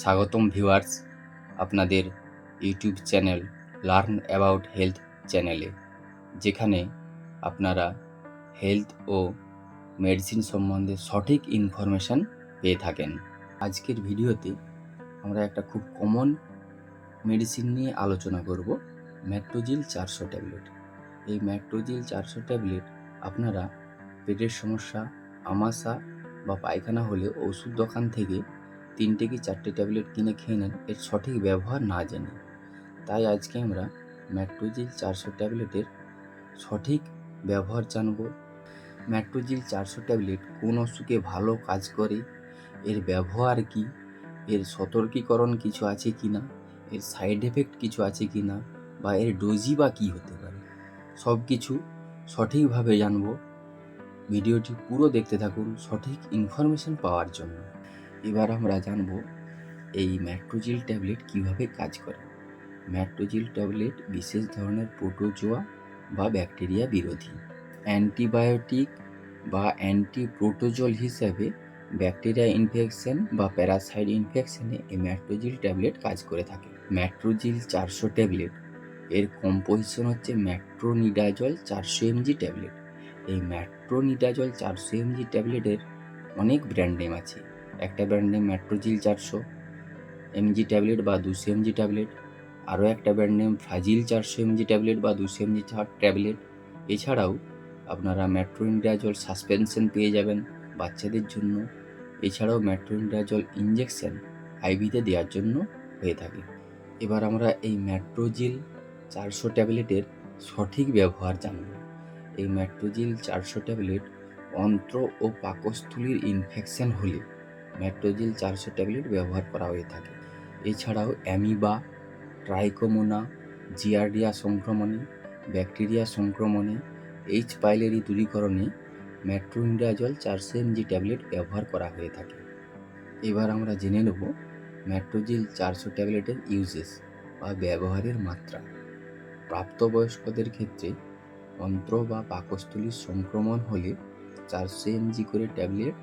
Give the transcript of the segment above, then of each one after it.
স্বাগতম ভিউয়ার্স আপনাদের YouTube channel learn about health চ্যানেলে, যেখানে আপনারা হেলথ ও মেডিসিন সম্বন্ধে সঠিক ইনফরমেশান পেয়ে থাকেন। আজকের ভিডিওতে আমরা একটা খুব কমন মেডিসিন নিয়ে আলোচনা করব, ম্যাট্রোজিল 400 ট্যাবলেট। এই ম্যাট্রোজিল 400 ট্যাবলেট আপনারা পেটের সমস্যা, আমাশা বা পায়খানা হলে ওষুধ দোকান থেকে 3টে কি 4টে ট্যাবলেট কিনে খেয়ে নেন, এর সঠিক ব্যবহার না জেনে। তাই আজকে আমরা ম্যাট্রোজিল 400 ট্যাবলেটের সঠিক ব্যবহার জানব। ম্যাট্রোজিল 400 ট্যাবলেট কোন অসুখে ভালো কাজ করে, এর ব্যবহার কি, এর সতর্কীকরণ কিছু আছে কি না, এর সাইড এফেক্ট কিছু আছে কি না, বা এর ডোজই বা কী হতে পারে, সব কিছু সঠিকভাবে জানব। ভিডিওটি পুরো দেখতে থাকুন সঠিক ইনফরমেশন পাওয়ার জন্য। এবার আমরা জানব এই ম্যাট্রোজিল ট্যাবলেট কিভাবে কাজ করে। ম্যাট্রোজিল ট্যাবলেট বিশেষ ধরনের প্রোটোজোয়া বা ব্যাকটেরিয়া বিরোধী অ্যান্টিবায়োটিক বা অ্যান্টিপ্রোটোজল হিসাবে ব্যাকটেরিয়া ইনফেকশন বা প্যারাসাইট ইনফেকশনে এই ম্যাট্রোজিল ট্যাবলেট কাজ করে থাকে। ম্যাট্রোজিল 400 ট্যাবলেট এর কম্পোজিশন হচ্ছে ম্যাট্রোনিডাজল 400 mg ট্যাবলেট। এই ম্যাট্রোনিডাজল 400 mg ট্যাবলেটের অনেক ব্র্যান্ড নেম আছে। একটা ব্র্যান্ড নেম ম্যাট্রোজিল 400 mg ট্যাবলেট বা 200 mg ট্যাবলেট, আরও একটা ব্র্যান্ড নেম ফ্রাজিল 400 mg ট্যাবলেট বা 200 mg ট্যাবলেট। এছাড়াও আপনারা ম্যাট্রোনিডাজল সাসপেনশন পেয়ে যাবেন বাচ্চাদের জন্য। এছাড়াও ম্যাট্রোনিডাজল ইঞ্জেকশন আইভিতে দেওয়ার জন্য হয়ে থাকে। এবার আমরা এই ম্যাট্রোজিল 400 ট্যাবলেটের সঠিক ব্যবহার জানব। এই ম্যাট্রোজিল 400 ট্যাবলেট অন্ত্র ও পাকস্থলীর ইনফেকশন হলে ম্যাট্রোজিল 400 ট্যাবলেট ব্যবহার করা হয়ে থাকে। এছাড়াও অ্যামিবা, ট্রাইকোমোনা, জিয়ার্ডিয়া সংক্রমণে, ব্যাকটেরিয়া সংক্রমণে, এইচ পাইলেরি দূরীকরণে ম্যাট্রোনিডাজল 400 mg ট্যাবলেট ব্যবহার করা হয়ে থাকে। এবার আমরা জেনে নেব ম্যাট্রোজিল 400 ট্যাবলেটের ইউজেস বা ব্যবহারের মাত্রা। প্রাপ্তবয়স্কদের ক্ষেত্রে অন্ত্র বা পাকস্থলীর সংক্রমণ হলে 400 mg করে ট্যাবলেট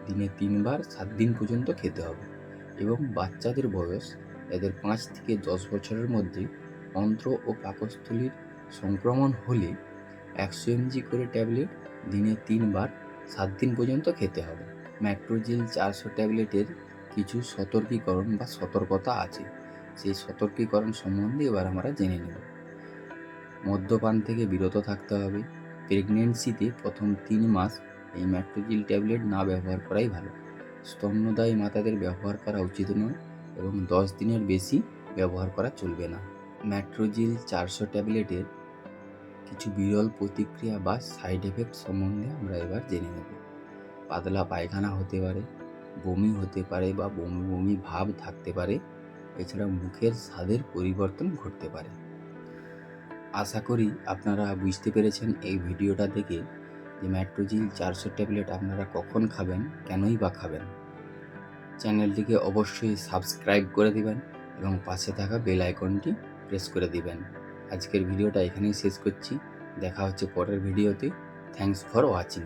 দিনে 3 বার 7 দিন পর্যন্ত খেতে হবে। এবং বাচ্চাদের বয়স এদের 5 থেকে 10 বছরের মধ্যে অন্ত্র ও পাকস্থলীর সংক্রমণ হলে 100 mg করে ট্যাবলেট দিনে 3 বার 7 দিন পর্যন্ত খেতে হবে। ম্যাট্রোজিল 400 ট্যাবলেটের কিছু সতর্কীকরণ বা সতর্কতা আছে, সেই সতর্কীকরণ সম্বন্ধে এবার আমরা জেনে নেব। মদ্যপান থেকে বিরত থাকতে হবে। প্রেগনেন্সিতে প্রথম 3 মাস এই ম্যাট্রোজিল ট্যাবলেট না ব্যবহার করাই ভালো। স্তন্যদায়ী মাতাদের ব্যবহার করা উচিত নয় এবং 10 দিনের বেশি ব্যবহার করা চলবে না। ম্যাট্রোজিল 400 ট্যাবলেটের কিছু বিরল প্রতিক্রিয়া বা সাইড এফেক্ট সম্বন্ধে আমরা এবার জেনে নেব। পাতলা পায়খানা হতে পারে, বমি হতে পারে বা বমি বমি ভাব থাকতে পারে। এছাড়া মুখের স্বাদের পরিবর্তন ঘটতে পারে। আশা করি আপনারা বুঝতে পেরেছেন এই ভিডিওটা দেখে যে ম্যাট্রোজিল 400 ট্যাবলেট আপনারা কখন খাবেন, কেনই বা খাবেন। চ্যানেলটিকে অবশ্যই সাবস্ক্রাইব করে দিবেন এবং পাশে থাকা বেল আইকনটি প্রেস করে দিবেন। আজকের ভিডিওটা এখানেই শেষ করছি। দেখা হচ্ছে পরের ভিডিওতে। Thanks for watching.